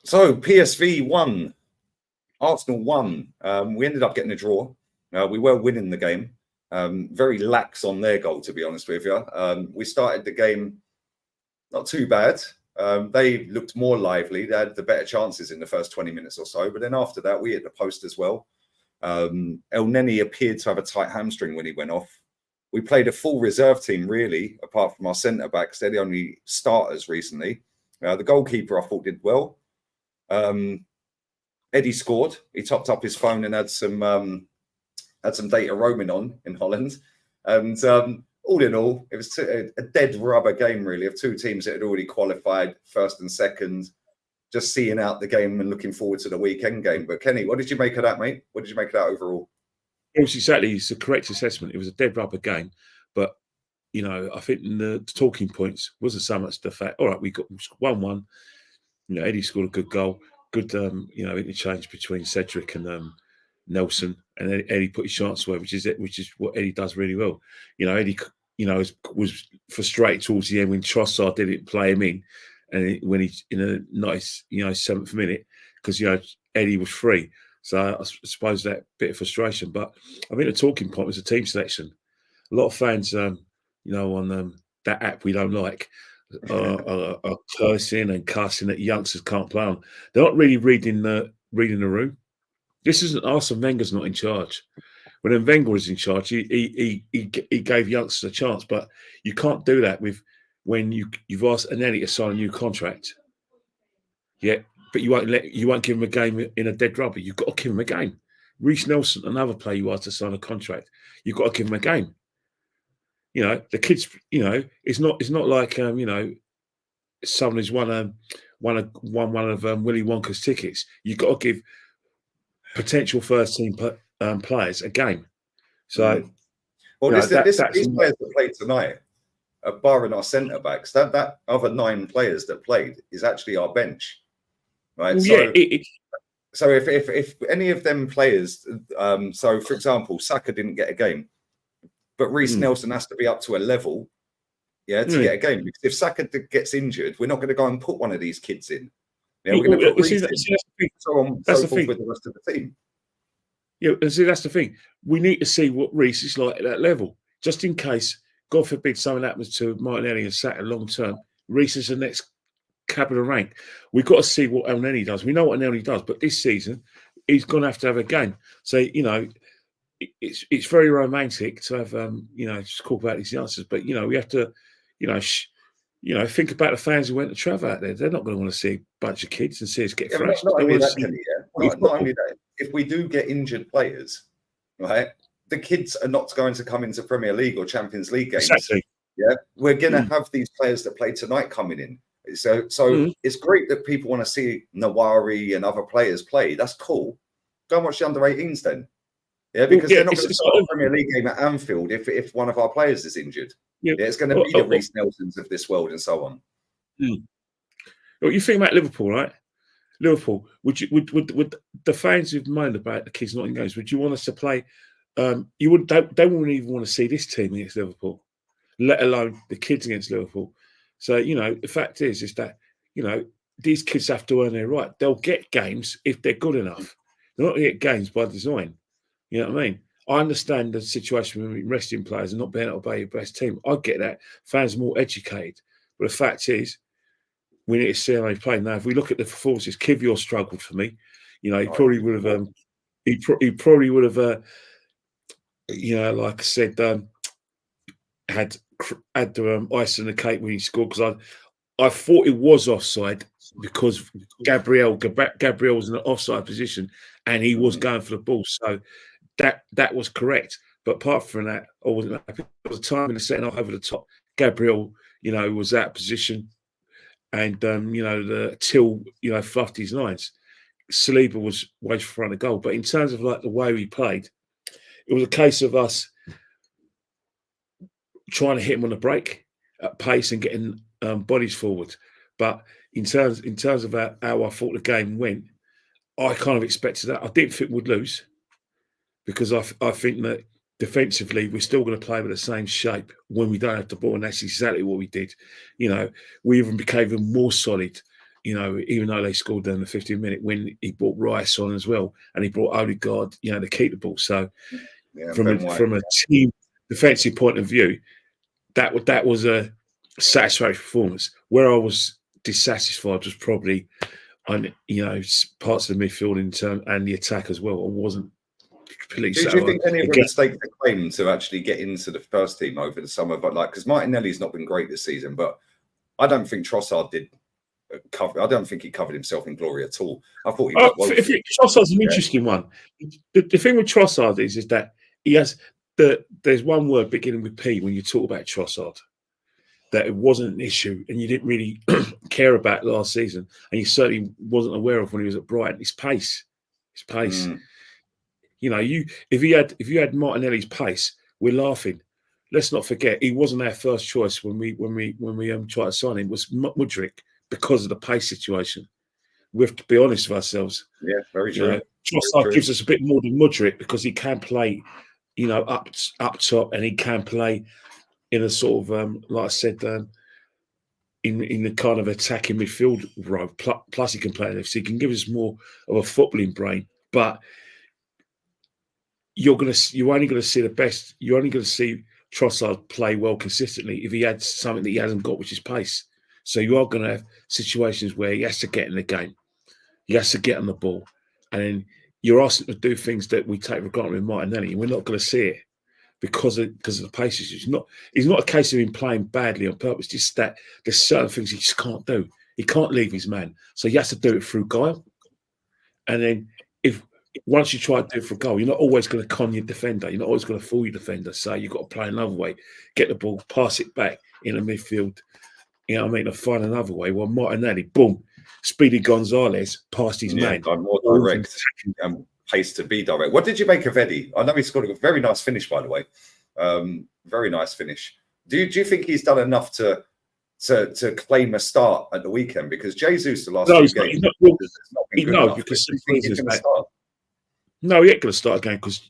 So PSV won, Arsenal won. We ended up getting a draw. We were winning the game. Very lax on their goal, to be honest with you. We started the game not too bad. They looked more lively. They had the better chances in the first 20 minutes or so. But then after that, we hit the post as well. El Neni appeared to have a tight hamstring when he went off. We played a full reserve team, really, apart from our centre-backs. They're the only starters recently. The goalkeeper, I thought, did well. Eddie scored. He topped up his phone and had some data roaming on in Holland. And all in all, it was a dead rubber game, really, of two teams that had already qualified first and second, just seeing out the game and looking forward to the weekend game. But Kenny, what did you make of that, mate? What did you make of that overall? It was exactly, it's the correct assessment. It was a dead rubber game. But, you know, I think the talking points wasn't so much the fact, all right, we got 1-1. You know, Eddie scored a good goal. Good, you know, interchange between Cedric and Nelson, and Eddie put his chance away, which is what Eddie does really well. You know, Eddie, you know, was frustrated towards the end when Trossard didn't play him in, and when he in a nice, you know, 7th minute, because, you know, Eddie was free. So I suppose that bit of frustration. But I think the talking point was the team selection. A lot of fans, you know, on that app we don't like, are cursing and cussing that youngsters can't play on. They're not really reading the room. This isn't Arsene Wenger's not in charge. When Wenger was in charge, he gave youngsters a chance, but you can't do that when you've asked Anelli to sign a new contract. Yeah, but you won't give him a game in a dead rubber. You've got to give him a game. Reece Nelson, another player you asked to sign a contract. You've got to give him a game. You know, the kids, you know, it's not like you know, someone who's won one of Willy Wonka's tickets. You've got to give potential first team players a game. So, well, these players that played tonight, barring our centre backs, that other 9 players that played is actually our bench, right? Well, so, yeah, so if any of them players, so for example, Saka didn't get a game, but Reece Nelson has to be up to a level, to get a game. Because if Saka gets injured, we're not going to go and put one of these kids in. Yeah, we're going to put Reece in, so on, so forth with the rest of the team. Yeah, and see, that's the thing. We need to see what Reece is like at that level, just in case, God forbid, something happens to Martinelli and Saka long term. Reece is the next cab of the rank. We've got to see what El Neni does. We know what El Neni does, but this season he's going to have a game. So, you know, it's very romantic to have you know, just talk about these youngsters, but you know, we have to, you know, think about the fans who went to travel out there. They're not going to want to see a bunch of kids and see us get thrashed. Not only that, if we do get injured players, right, the kids are not going to come into Premier League or Champions League games. Exactly. Yeah, we're going to have these players that play tonight coming in. So it's great that people want to see Nawari and other players play. That's cool. Go and watch the under-18s then. Yeah, because they're not going to start a Premier League game at Anfield if one of our players is injured. Yeah, it's going to be the Reece Nelsons of this world and so on. Well, you think about Liverpool, right? Liverpool, would the fans who've moaned about the kids not in games, would you want us to play? You would. They wouldn't even want to see this team against Liverpool, let alone the kids against Liverpool. So, you know, the fact is that, you know, these kids have to earn their right. They'll get games if they're good enough. They're not going to get games by design. You know what I mean? I understand the situation with resting players and not being able to obey your best team. I get that. Fans are more educated. But the fact is, we need to see how they play. Now, if we look at the performances, Kivior struggled for me. You know, he probably would have, he probably would have, you know, like I said, had the ice on the cake when he scored, because I thought it was offside because Gabriel was in an offside position and he was going for the ball. So that was correct. But apart from that, I wasn't happy. There was a time in the second half over the top. Gabriel, you know, was out of position, and you know, the Till, you know, fluffed his lines. Saliba was way front of goal. But in terms of like the way we played, it was a case of us trying to hit him on the break at pace and getting bodies forward. But in terms of how I thought the game went, I kind of expected that. I didn't think we'd lose, because I think that defensively we're still going to play with the same shape when we don't have the ball, and that's exactly what we did. You know, we even became even more solid You know, even though they scored in the 15th minute, when he brought Rice on as well, and he brought Odegaard, you know, to keep the ball. So Yeah, from a team defensive point of view, that was a satisfactory performance. Where I was dissatisfied was probably on, you know, parts of the midfield in turn and the attack as well. I wasn't completely Do you satisfied. think any of the Again, mistakes they claim to actually get into the first team over the summer? But like, because Martinelli's not been great this season, but I don't think Trossard did cover. I don't think he covered himself in glory at all. I thought he was woeful. Trossard's an interesting one. The thing with Trossard is that he has there's one word beginning with P when you talk about Trossard, that it wasn't an issue and you didn't really care about last season, and you certainly wasn't aware of when he was at Brighton. His pace. You know, if you had Martinelli's pace, we're laughing. Let's not forget he wasn't our first choice when we tried to sign him. It was Mudryk because of the pace situation. We have to be honest with ourselves. Yeah, very true. You know, Trossard gives us a bit more than Mudryk because he can play, you know, up top, and he can play in a sort of like I said, in the kind of attacking midfield role. Plus, he can play left, so he can give us more of a footballing brain. But you're only going to see the best. You're only going to see Trossard play well consistently if he had something that he hasn't got, which is pace. So you are going to have situations where he has to get in the game, he has to get on the ball, and then you're asking him to do things that we take for granted with Martinelli, and we're not going to see it because of the pace issues. It's not a case of him playing badly on purpose. Just that there's certain things he just can't do. He can't leave his man, so he has to do it through guile. And then once you try to do it for a goal, you're not always going to con your defender. You're not always going to fool your defender. So you've got to play another way, get the ball, pass it back in the midfield. You know what I mean? To find another way. Well, Martinelli, boom, Speedy Gonzalez past his man. More direct and pace to be direct. What did you make of Eddie? I know he scored a very nice finish, by the way. Very nice finish. Do you think he's done enough to claim a start at the weekend? Because Jesus, the last few games, No, he ain't going to start again because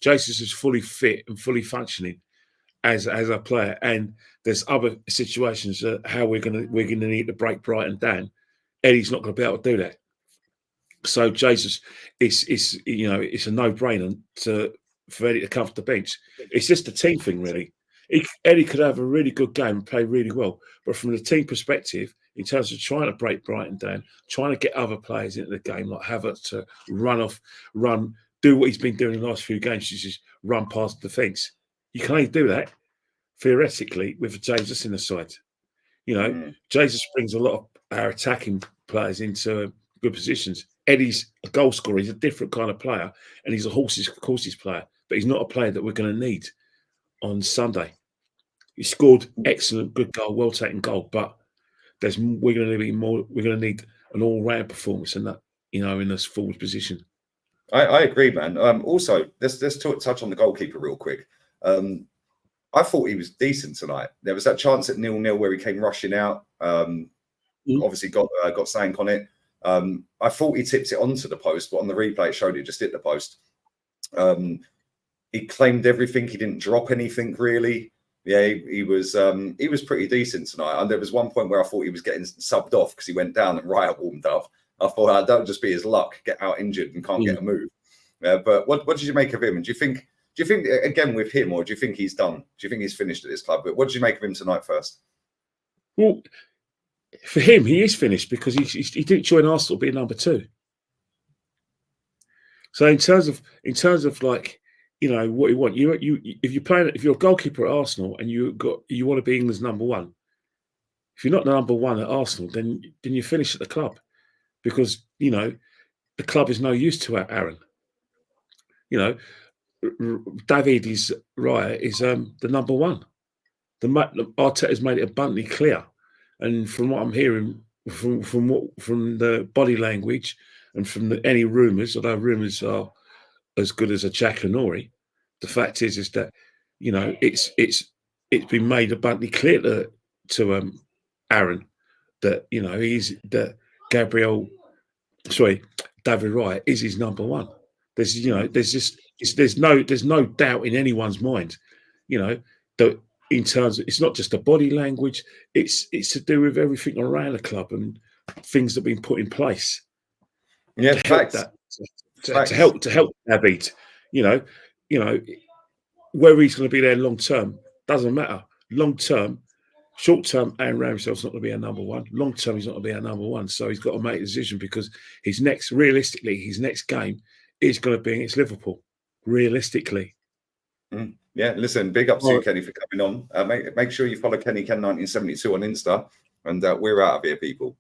Jesus is fully fit and fully functioning as a player, and there's other situations how we're going to need to break Brighton down. Eddie's not going to be able to do that. So Jesus, it's you know, it's a no-brainer for Eddie to come off the bench. It's just a team thing, really. Eddie could have a really good game and play really well, but from the team perspective, in terms of trying to break Brighton down, trying to get other players into the game, like Havertz to do what he's been doing in the last few games, which is run past the defence. You can only do that theoretically with Jesus in the side. You know, Jesus brings a lot of our attacking players into good positions. Eddie's a goal scorer. He's a different kind of player, and he's a horses player, but he's not a player that we're going to need on Sunday. He scored excellent, good goal, well taken goal, but we're going to need an all-round performance in that, you know, in this forward position. I agree, man. Also, let's touch on the goalkeeper real quick. I thought he was decent tonight. There was that chance at 0-0 where he came rushing out. Obviously got sank on it. I thought he tipped it onto the post, but on the replay it showed it just hit the post. He claimed everything. He didn't drop anything really. Yeah, he was pretty decent tonight. And there was one point where I thought he was getting subbed off because he went down and Riot warmed up. I thought that would just be his luck, get out injured and can't get a move. But what did you make of him? And do you think again with him, or do you think he's done? Do you think he's finished at this club? But what did you make of him tonight first? Well, for him, he is finished because he didn't join Arsenal being number 2. So in terms of like, you know, what you want, if you're a goalkeeper at Arsenal and you want to be England's number 1, if you're not the number 1 at Arsenal, then you finish at the club, because you know the club is no use to Aaron. You know, David Raya is the number 1. The Arteta's made it abundantly clear, and from what I'm hearing from the body language and from any rumours, although rumours are as good as a Jackanory, the fact is that, you know, it's been made abundantly clear to Aaron that, you know, David Raya is his number 1. There's no doubt in anyone's mind, you know, that in terms of, it's not just the body language, it's to do with everything around the club and things that have been put in place Yeah, to help facts. that, to Facts. help Navid. You know, whether he's going to be there long term doesn't matter. Long term, short term, Aaron Ramsdale's not going to be our number one. Long term, he's not going to be our number one. So he's got to make a decision, because his next game is going to be against Liverpool. Realistically. Yeah, listen, big ups to you, Kenny, for coming on. Make sure you follow Kenny Ken 1972 on Insta, and we're out of here, people.